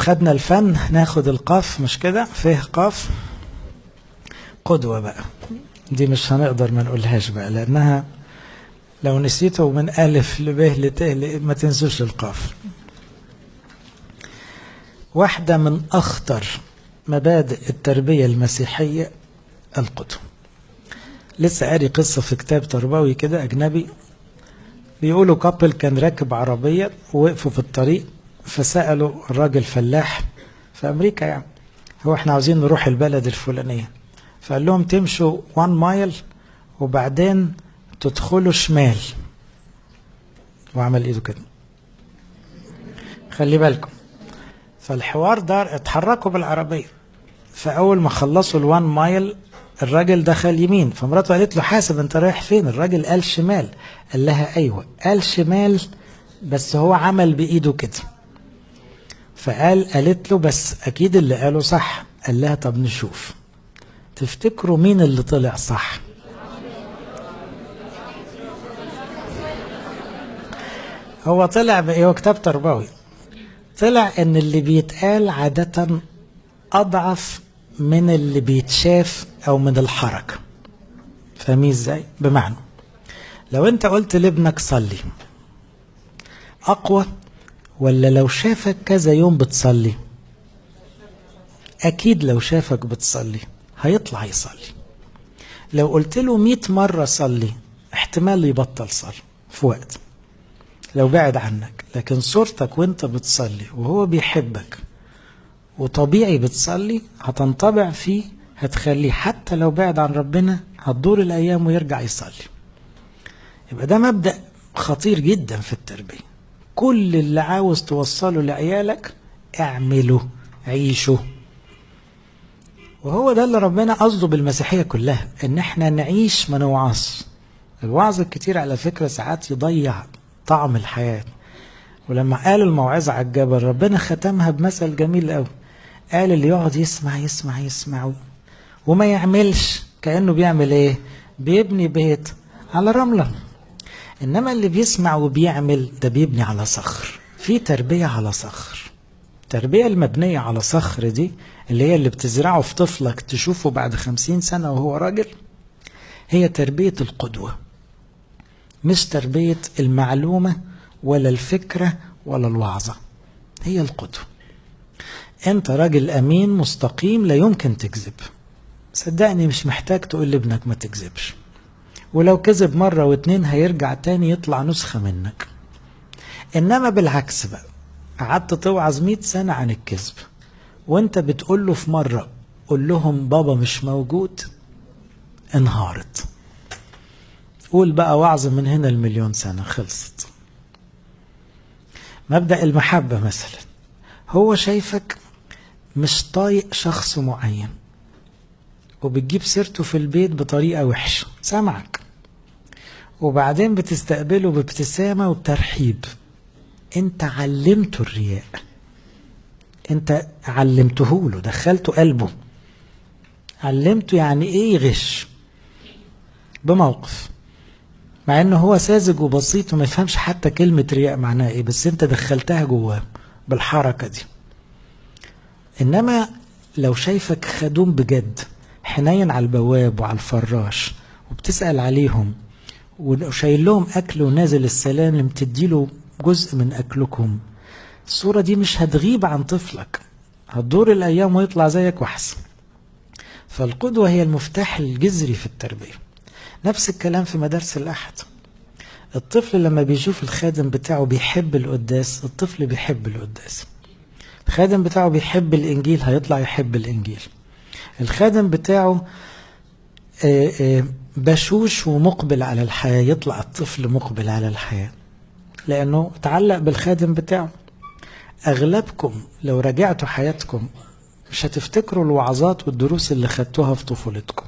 خدنا الفن، ناخد القاف، مش كده؟ فيه قاف. قدوة بقى دي مش هنقدر ما نقولهاش بقى، لأنها لو نسيته من ألف لبه لته ما تنسوش القاف. واحدة من أخطر مبادئ التربية المسيحية القدوة. لسه قاري قصة في كتاب تربوي كده أجنبي، بيقولوا كابل كان راكب عربية ووقفوا في الطريق، فسألوا الراجل فلاح في أمريكا يعني، هو احنا عاوزين نروح البلد الفلانية، فقال لهم تمشوا 1 مايل وبعدين تدخلوا شمال، وعمل ايده كده، خلي بالكم. فالحوار دار، اتحركوا بالعربية، فأول ما خلصوا 1 مايل الراجل دخل يمين، فمراته قالت له حاسب انت رايح فين؟ الراجل قال شمال. قال لها ايوه قال شمال بس هو عمل بايده كده. قالت له بس اكيد اللي قاله صح. قال لها طب نشوف، تفتكروا مين اللي طلع صح؟ هو طلع هو كتاب تربوي، طلع ان اللي بيتقال عادة اضعف من اللي بيتشاف او من الحركة. فاهمين ازاي؟ بمعنى لو انت قلت لابنك صلي اقوى ولا لو شافك كذا يوم بتصلي؟ اكيد لو شافك بتصلي هيطلع يصلي. لو قلت له 100 مرة صلي احتمال يبطل صلي في وقت لو بعد عنك، لكن صورتك وانت بتصلي وهو بيحبك وطبيعي بتصلي هتنطبع فيه، هتخليه حتى لو بعد عن ربنا هتدور الأيام ويرجع يصلي. يبقى ده مبدأ خطير جدا في التربية. كل اللي عاوز توصله لعيالك اعمله، عيشه. وهو ده اللي ربنا قصده بالمسيحية كلها، ان احنا نعيش ما نوعظ. الوعظ الكتير على فكرة ساعات يضيع طعم الحياة. ولما قال الموعظة على الجبل ربنا ختمها بمثل جميل قوي، قال اللي يقعد يسمع يسمع يسمع وما يعملش كأنه بيعمل ايه؟ بيبني بيت على رملة. انما اللي بيسمع وبيعمل ده بيبني على صخر. في تربية على صخر. التربية المبنية على صخر دي اللي هي اللي بتزرعه في طفلك تشوفه بعد 50 سنة وهو راجل، هي تربية القدوة، مش تربية المعلومة ولا الفكرة ولا الوعظة. هي القدوة. انت راجل امين مستقيم لا يمكن تكذب، صدقني مش محتاج تقول لابنك ما تكذبش، ولو كذب مرة واتنين هيرجع تاني يطلع نسخة منك. انما بالعكس بقى، قعدت توعظ 100 سنة عن الكذب وانت بتقول له في مرة قول لهم بابا مش موجود، انهارت. قول بقى وعظ من هنا ال1,000,000 سنة خلصت. مبدأ المحبة مثلا، هو شايفك مش طايق شخص معين وبتجيب سيرته في البيت بطريقة وحشة، سامعك، وبعدين بتستقبله بابتسامة وبترحيب. انت علمته الرياء، انت علمته له، دخلته قلبه، علمته يعني ايه يغش بموقف، مع انه هو ساذج وبسيط وما يفهمش حتى كلمة رياء معناها ايه، بس انت دخلتها جواه بالحركة دي. انما لو شايفك خدوم بجد، حنين على البواب وعلى الفراش وبتسأل عليهم وشايل لهم اكل ونازل السلالم تديله جزء من اكلكم، الصورة دي مش هتغيب عن طفلك، هتدور الايام ويطلع زيك واحسن. فالقدوة هي المفتاح الجذري في التربية. نفس الكلام في مدارس الأحد. الطفل لما بيشوف الخادم بتاعه بيحب القداس، الطفل بيحب القداس. الخادم بتاعه بيحب الإنجيل، هيطلع يحب الإنجيل. الخادم بتاعه بشوش ومقبل على الحياة، يطلع الطفل مقبل على الحياة لأنه تعلق بالخادم بتاعه. أغلبكم لو رجعتوا حياتكم مش هتفتكروا الوعظات والدروس اللي خدتوها في طفولتكم،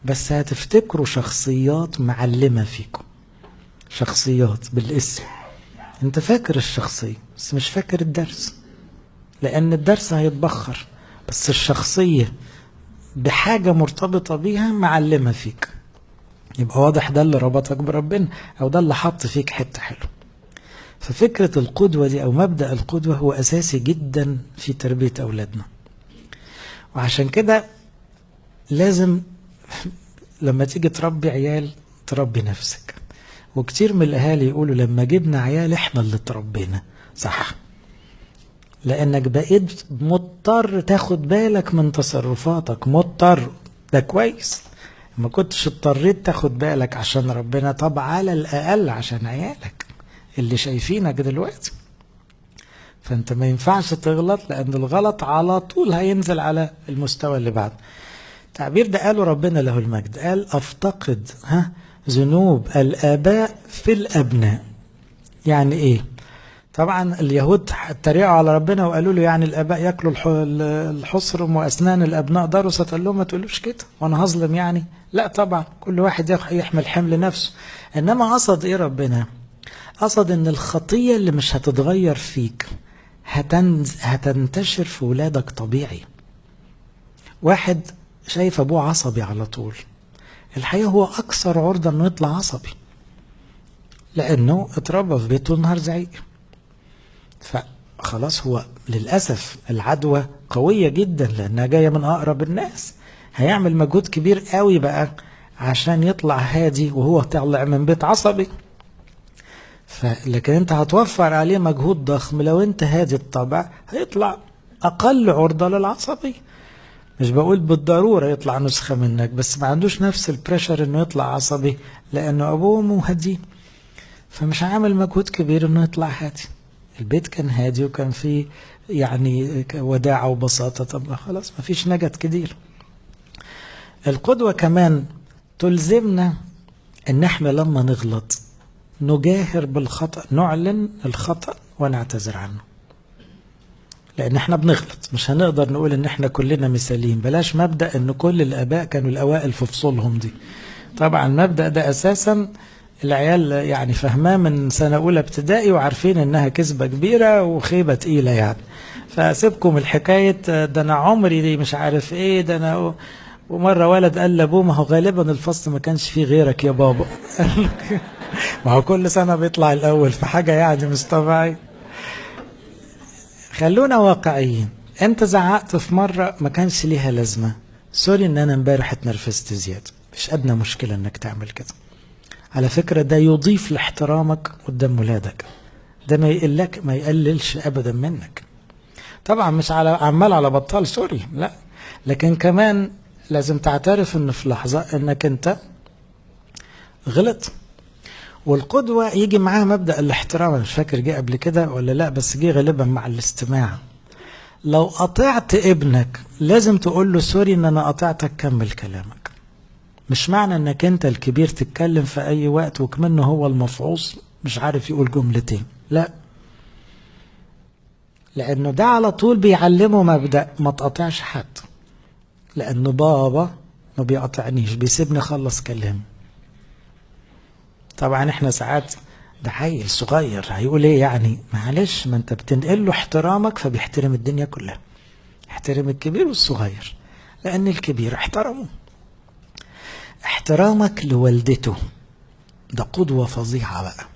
بس هتفتكروا شخصيات معلمة فيكم، شخصيات بالاسم. انت فاكر الشخصية بس مش فاكر الدرس، لأن الدرس هيتبخر، بس الشخصية بحاجة مرتبطة بيها معلمة فيك. يبقى واضح ده اللي ربطك بربنا، أو ده اللي حط فيك حتة حلو. ففكرة القدوة دي أو مبدأ القدوة هو أساسي جدا في تربية أولادنا. وعشان كده لازم لما تيجي تربي عيال تربي نفسك. وكتير من الأهالي يقولوا لما جبنا عيال احنا اللي تربينا. صح، لأنك بقيت مضطر تاخد بالك من تصرفاتك، مضطر، ده كويس. ما كنتش اضطريت تاخد بالك عشان ربنا، طب على الأقل عشان عيالك اللي شايفينك دلوقتي. فانت ما ينفعش تغلط، لأن الغلط على طول هينزل على المستوى اللي بعد. التعبير ده قاله ربنا له المجد، قال أفتقد ذنوب الآباء في الأبناء. يعني إيه؟ طبعا اليهود اتريقوا على ربنا وقالوا له يعني الآباء ياكلوا الحصر وأسنان الأبناء ضرست. قال لهم ما تقولوش كده وأنا هظلم يعني؟ لا طبعا، كل واحد يحمل حمل نفسه. إنما قصد إيه ربنا؟ قصد إن الخطية اللي مش هتتغير فيك هتنتشر في ولادك طبيعي. واحد شايف أبوه عصبي على طول، الحقيقة هو أكثر عرضة إنه يطلع عصبي، لأنه اتربى في بيته النهار زعيق. فخلاص هو للأسف العدوى قوية جدا لأنها جاية من أقرب الناس. هيعمل مجهود كبير قوي بقى عشان يطلع هادي وهو طالع من بيت عصبي. لكن انت هتوفر عليه مجهود ضخم لو انت هادي الطبع، هيطلع أقل عرضة للعصبي. مش بقول بالضرورة يطلع نسخة منك، بس ما عندوش نفس البريشر انه يطلع عصبي لأنه أبوه مهدي، فمش عامل مجهود كبير انه يطلع هادي. البيت كان هادي وكان فيه يعني وداعة وبساطة، طب خلاص ما فيش نجد كتير. القدوة كمان تلزمنا ان احنا لما نغلط نجاهر بالخطأ، نعلن الخطأ ونعتذر عنه. لان احنا بنغلط، مش هنقدر نقول ان احنا كلنا مثاليين. بلاش مبدأ ان كل الاباء كانوا الاوائل في فصولهم دي. طبعا المبدأ ده اساسا العيال يعني فهماه من سنة أولى ابتدائي وعارفين إنها كذبة كبيرة وخيبة تقيلة يعني. فسيبكم الحكاية ده أنا عمري دي مش عارف إيه ده أنا. ومرة ولد قال لأبوه ما هو غالبا الفصل ما كانش فيه غيرك يا بابا. ما هو كل سنة بيطلع الأول في حاجة يعني مش طبيعي. خلونا واقعيين. أنت زعقت في مرة ما كانش ليها لازمة، سوري إن أنا امبارح اتنرفزت زيادة، مش أدنى مشكلة إنك تعمل كده. على فكرة ده يضيف لاحترامك قدام ولادك، ده ما يقللش أبدا منك. طبعا مش عمال على بطال سوري، لا، لكن كمان لازم تعترف ان في لحظة انك انت غلط. والقدوة يجي معاها مبدأ الاحترام. مش فاكر جه قبل كده ولا لا، بس جه غالبا مع الاستماع. لو قطعت ابنك لازم تقول له سوري ان انا قطعتك، كمل كلامك. مش معنى انك انت الكبير تتكلم في اي وقت وكمنه هو المفعوص مش عارف يقول جملتين، لا، لانه ده على طول بيعلمه مبدأ ما تقطعش حد. لانه بابا ما بيقطعنيش، بيسيبني اخلص كلامي. طبعا احنا ساعات ده عيل صغير هيقول ايه يعني، معلش ما انت بتنقل له احترامك فبيحترم الدنيا كلها. احترم الكبير والصغير، لان الكبير احترمه. احترامك لوالدته ده قدوة فظيعة بقى.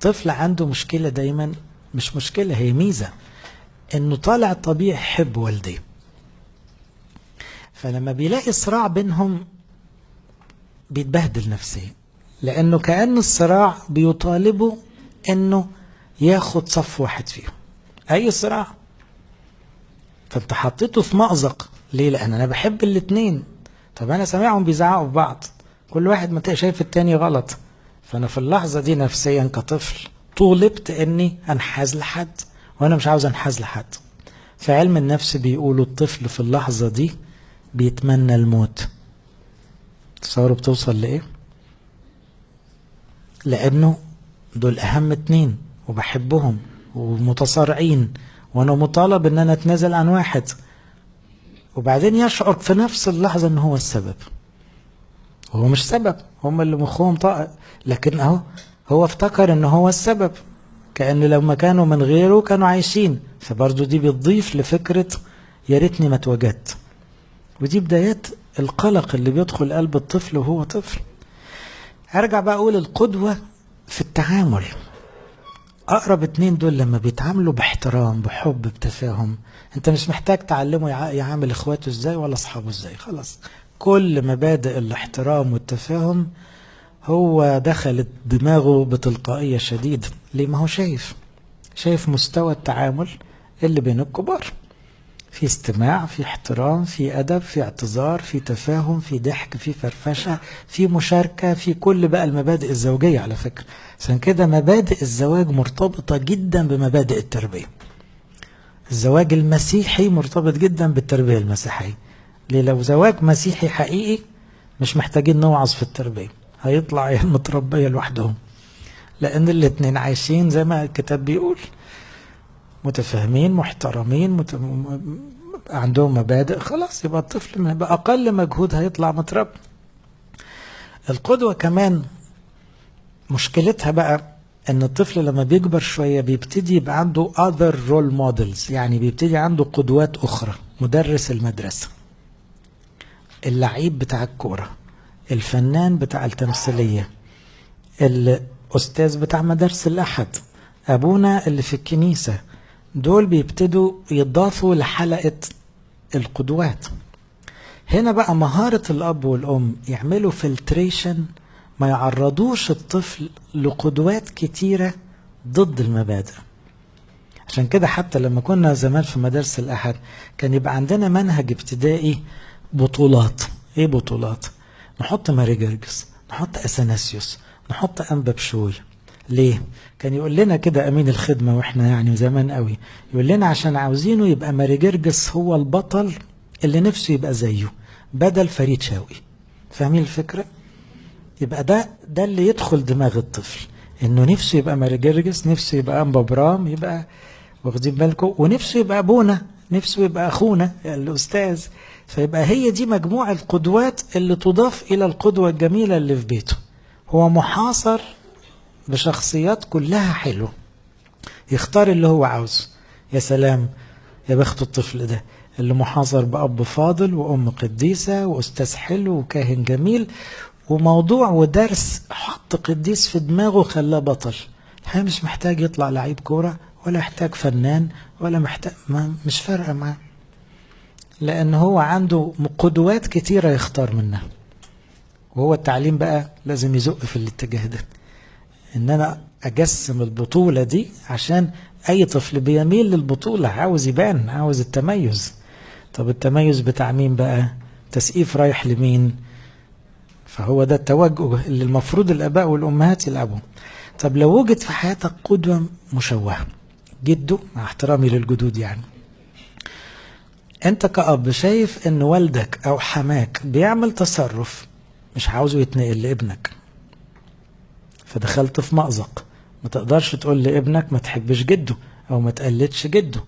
طفل عنده مشكلة دايما، مش مشكلة هي ميزة، انه طالع طبيعي يحب والديه. فلما بيلاقي صراع بينهم بيتبهدل نفسيا، لانه كأن الصراع بيطالبه انه ياخد صف واحد فيهم، اي صراع. فانت حطيته في مأزق ليه؟ لان انا بحب الاتنين. طب انا سامعهم بيزعقوا في بعض، كل واحد ما شايف التاني غلط. فانا في اللحظة دي نفسيا كطفل طولبت اني انحاز لحد، وانا مش عاوز انحاز لحد. في علم النفس بيقولوا الطفل في اللحظة دي بيتمنى الموت. تصوروا بتوصل لايه؟ لانه دول اهم اتنين وبحبهم ومتصارعين، وانا مطالب ان انا اتنازل عن واحد. وبعدين يشعر في نفس اللحظة ان هو السبب. هو مش سبب، هم اللي مخهم طائق، لكن اهو هو افتكر ان هو السبب، كأن لما كانوا من غيره كانوا عايشين. فبرضو دي بتضيف لفكرة يا ريتني ما اتوجدت. ودي بدايات القلق اللي بيدخل قلب الطفل وهو طفل. هرجع بقى اقول القدوة في التعامل. اقرب اتنين دول لما بيتعاملوا باحترام بحب بتفاهم، انت مش محتاج تعلمه يعامل اخواته ازاي ولا اصحابه ازاي، خلاص كل مبادئ الاحترام والتفاهم هو دخلت دماغه بتلقائية شديدة. ليه؟ ما هو شايف مستوى التعامل اللي بين الكبار، في استماع، في احترام، في أدب، في اعتذار، في تفاهم، في ضحك، في فرفشة، في مشاركة، في كل بقى المبادئ الزوجية على فكرة. عشان كده مبادئ الزواج مرتبطة جدا بمبادئ التربية. الزواج المسيحي مرتبط جدا بالتربية المسيحية. ليه؟ لو زواج مسيحي حقيقي مش محتاجين نوعظ في التربية، هيطلع عيال متربية لوحدهم، لأن الاتنين عايشين زي ما الكتاب بيقول، متفاهمين محترمين عندهم مبادئ، خلاص يبقى الطفل بأقل مجهود هيطلع متربي. القدوة كمان مشكلتها بقى ان الطفل لما بيكبر شوية بيبتدي يبقى عنده other role models، يعني بيبتدي عنده قدوات اخرى، مدرس المدرسة، اللعيب بتاع الكورة، الفنان بتاع التمثيلية، الأستاذ بتاع مدارس الأحد، أبونا اللي في الكنيسة. دول بيبتدوا يضافوا لحلقة القدوات. هنا بقى مهارة الأب والأم يعملوا فلتريشن، ما يعرضوش الطفل لقدوات كتيرة ضد المبادئ. عشان كده حتى لما كنا زمان في مدارس الأحد كان يبقى عندنا منهج ابتدائي بطولات. ايه بطولات؟ نحط ماري جرجس، نحط أثناسيوس، نحط أنبا بشوي. ليه؟ كان يقول لنا كده أمين الخدمة وإحنا يعني زمان قوي، يقول لنا عشان عاوزينه يبقى ماري جرجس هو البطل اللي نفسه يبقى زيه بدل فريد شوقي. فاهمين الفكرة؟ يبقى ده اللي يدخل دماغ الطفل، انه نفسه يبقى ماري جرجس، نفسه يبقى أنبا برام، يبقى واخدين بالكم، ونفسه يبقى أبونا، نفسه يبقى أخونا الأستاذ. فيبقى هي دي مجموع القدوات اللي تضاف إلى القدوة الجميلة اللي في بيته. هو محاصر بشخصيات كلها حلوة، يختار اللي هو عاوزه. يا سلام، يا بخت الطفل ده اللي محاصر بأب فاضل وأم قديسة وأستاذ حلو وكاهن جميل، وموضوع ودرس حط قديس في دماغه خلاه بطل. الحقيقة مش محتاج يطلع لعيب كورة ولا يحتاج فنان ولا محتاج، مش فارقة معاه، لأن هو عنده قدوات كتيرة يختار منها. وهو التعليم بقى لازم يزق في الاتجاه ده، ان انا اجسم البطولة دي، عشان اي طفل بيميل للبطولة، عاوز يبان، عاوز التميز. طب التميز بتاع مين بقى؟ تسقيف رايح لمين؟ فهو ده التوجه اللي المفروض الاباء والامهات يلعبوا. طب لو وجد في حياتك قدوة مشوهة، جده، مع احترامي للجدود يعني، انت كأب شايف ان والدك او حماك بيعمل تصرف مش عاوزه يتنقل لابنك، فدخلت في مأزق. ما تقدرش تقول لابنك ما تحبش جده او ما تقلدش جده.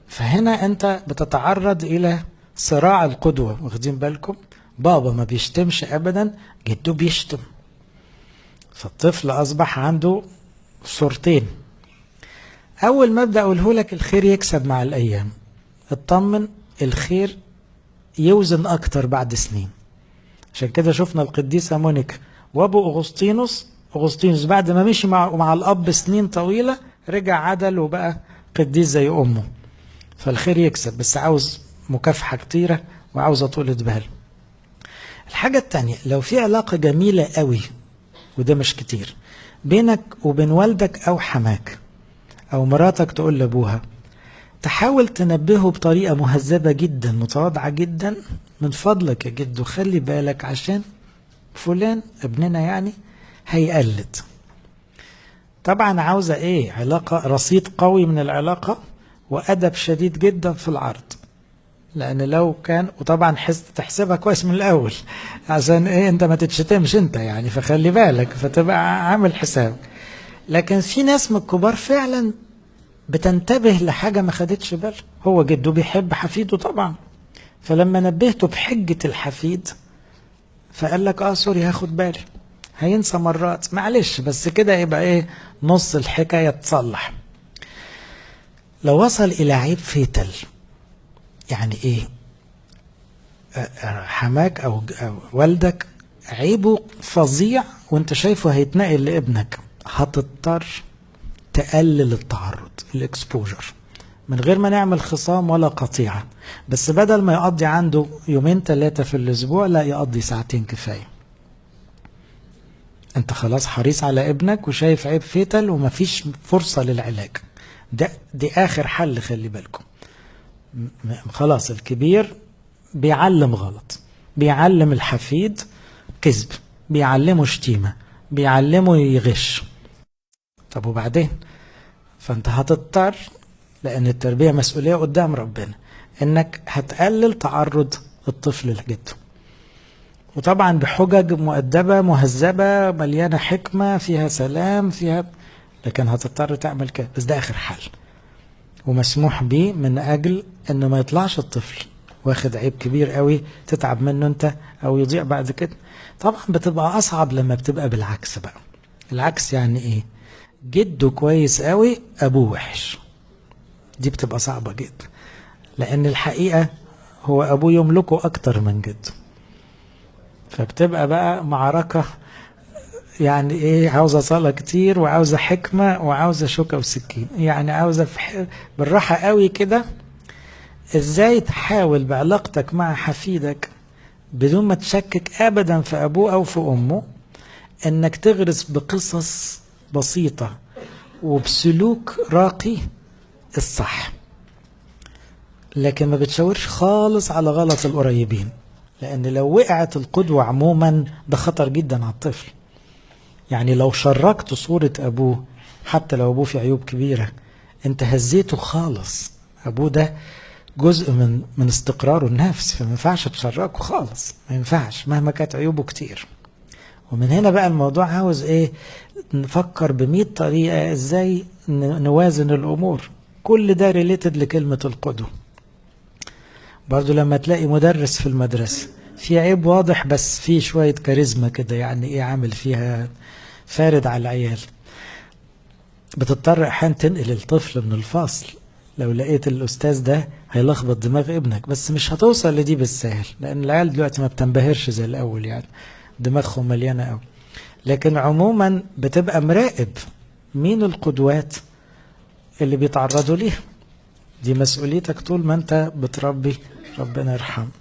فهنا انت بتتعرض الى صراع القدوة. واخدين بالكم؟ بابا ما بيشتمش ابدا، جده بيشتم، فالطفل اصبح عنده صورتين. اول مبدأ اقوله لك، الخير يكسب مع الايام. اطمن، الخير يوزن اكتر بعد سنين. عشان كده شفنا القديسة مونيكا وابو اغسطينوس بعد ما مشي مع الاب سنين طويلة رجع عدل وبقى قديس زي امه. فالخير يكسب، بس عاوز مكافحة كتيرة وعاوز طولة بال. الحاجة التانية، لو في علاقة جميلة قوي، وده مش كتير، بينك وبين والدك او حماك او مراتك، تقول لابوها، تحاول تنبهه بطريقة مهذبة جدا متواضعة جدا، من فضلك يا جدو خلي بالك عشان فلان ابننا يعني هيقلد. طبعا عاوزة ايه؟ علاقة، رصيد قوي من العلاقة، وأدب شديد جدا في العرض. لأن لو كان، وطبعا تحسبها كويس من الأول عشان ايه؟ انت ما تتشتمش انت يعني، فخلي بالك، فتبقى عامل حساب. لكن في ناس من الكبار فعلا بتنتبه لحاجة ما خدتش بالها. هو جده بيحب حفيده طبعا، فلما نبهته بحجة الحفيد فقال لك سوري هاخد بالي، هينسى مرات، معلش، بس كده يبقى ايه؟ نص الحكاية تصلح. لو وصل الى عيب فيتل، يعني ايه؟ حماك او والدك عيبه فظيع وانت شايفه هيتنقل لابنك، هتضطر تقلل التعرض، الاكسبوجر، من غير ما نعمل خصام ولا قطيعة. بس بدل ما يقضي عنده 2-3 في الأسبوع، لا يقضي 2 كفاية. انت خلاص حريص على ابنك وشايف عيب فيتل ومفيش فرصة للعلاج. دي آخر حل، خلي بالكم. خلاص الكبير بيعلم غلط، بيعلم الحفيد كذب، بيعلمه شتيمة، بيعلمه يغش. طب وبعدين؟ فانت هتضطر، لأن التربية مسؤولية قدام ربنا، انك هتقلل تعرض الطفل لجده، وطبعا بحجج مؤدبة مهذبة مليانة حكمة فيها سلام فيها، لكن هتضطر تعمل كده. بس ده آخر حل ومسموح بيه، من أجل أنه ما يطلعش الطفل واخد عيب كبير قوي تتعب منه أنت أو يضيع بعد كده. طبعا بتبقى أصعب لما بتبقى بالعكس بقى. العكس يعني إيه؟ جده كويس قوي أبوه وحش. دي بتبقى صعبة جدا، لأن الحقيقة هو أبوه يملكه أكتر من جده، فبتبقى بقى معركة يعني ايه، عاوزة صلاة كتير وعاوزة حكمة وعاوزة شوكة وسكين، يعني عاوزة بالراحة قوي كده. ازاي تحاول بعلاقتك مع حفيدك بدون ما تشكك ابدا في ابوه او في امه، انك تغرس بقصص بسيطة وبسلوك راقي الصح، لكن ما بتشاورش خالص على غلط القريبين، لان لو وقعت القدوة عموما ده خطر جدا على الطفل. يعني لو شركت صورة أبوه، حتى لو أبوه في عيوب كبيرة، أنت هزيته خالص. أبوه ده جزء من استقراره النفسي، فما ينفعش تشركه خالص، ما ينفعش مهما كانت عيوبه كتير. ومن هنا بقى الموضوع عاوز إيه؟ نفكر ب100 طريقة إزاي نوازن الأمور. كل ده ريليتد لكلمة القدوة. برضو لما تلاقي مدرس في المدرسة في عيب واضح بس في شوية كاريزما كده، يعني إيه، عامل فيها فارد على العيال، بتضطر احيانا تنقل الطفل من الفصل لو لقيت الاستاذ ده هيلخبط دماغ ابنك. بس مش هتوصل لدي بالسهل، لان العيال دلوقتي ما بتنبهرش زي الاول، يعني دماغهم مليانه قوي. لكن عموما بتبقى مراقب مين القدوات اللي بيتعرضوا ليها. دي مسؤوليتك طول ما انت بتربي، ربنا يرحمه.